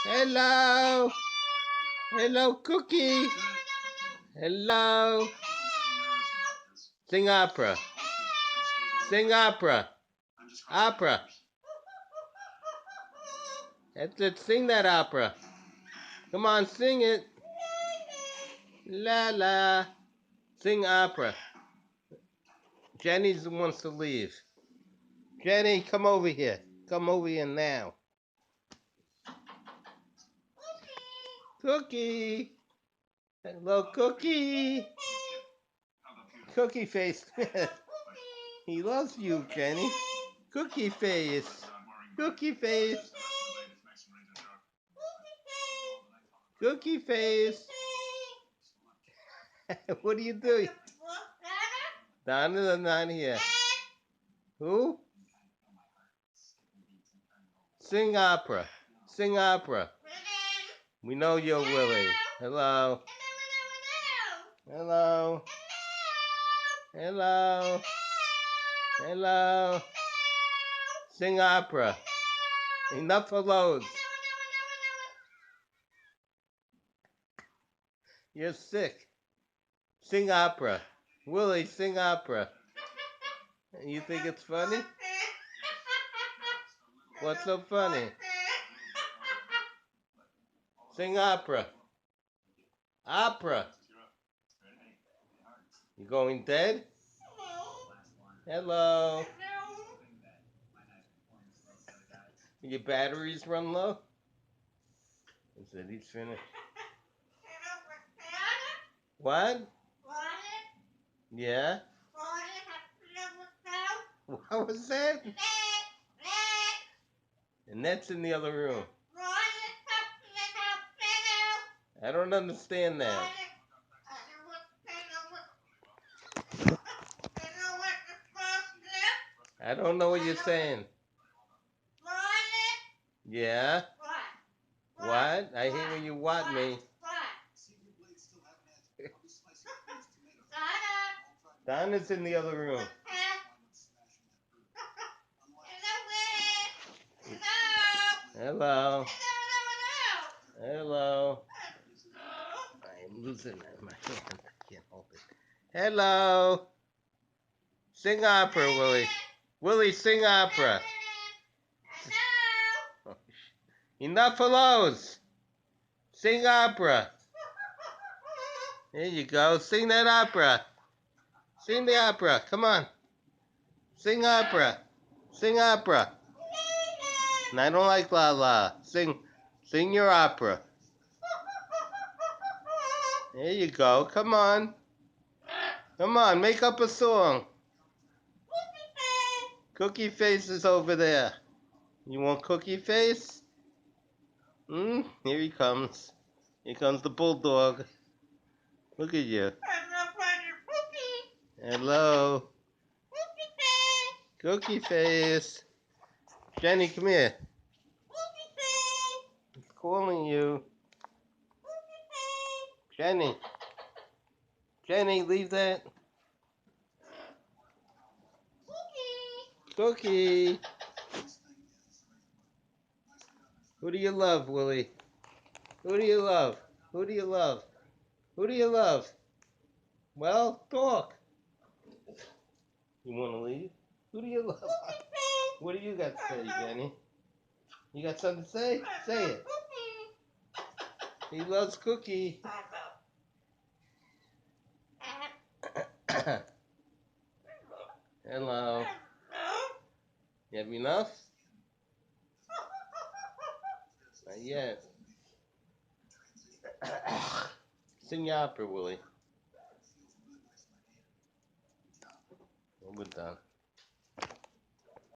Hello. Hello, Cookie. Hello. Sing opera. Sing opera. Opera. That's it. Sing that opera. Come on, sing it. La la. Sing opera. Jenny wants to leave. Jenny, come over here. Come over here now. Cookie. Hello, Cookie. Cookie face. He loves you, Jenny. Cookie face. Cookie face. Cookie face. What are you doing? Donna's not here. Who? Sing opera. Sing opera. We know you're Willie. Hello. Hello. Hello. Hello. Sing opera. Enough of those. You're sick. Sing opera. Willie, sing opera. You think it's funny? What's so funny? Sing opera. Opera. You going dead? Hello. Your batteries run low? He said he's finished. What? Yeah? What was that? And that's in the other room. I don't understand that. I don't know what you're saying. Yeah? What? I hate when you what me. Donna's in the other room. Hello. Hello. I'm losing my hand. I can't hold it. Hello. Sing opera, Willie. Willie, sing opera. Enough of those. Sing opera. There you go. Sing that opera. Sing the opera. Come on. Sing opera. Sing opera. And I don't like la la. Sing your opera. There you go. Come on. Come on. Make up a song. Cookie Face is over there. You want Cookie Face? Here he comes. Here comes the bulldog. Look at you. Hello. Cookie Face. Jenny, come here. He's calling you. Jenny. Jenny, leave that. Cookie. Who do you love, Willie? Who do you love? Who do you love? Who do you love? Well, talk. You want to leave? Who do you love? What do you got to say, Jenny? You got something to say? Say it. He loves Cookie. Hello. You have enough? Not yet. Sing your opera, Willie. We're done.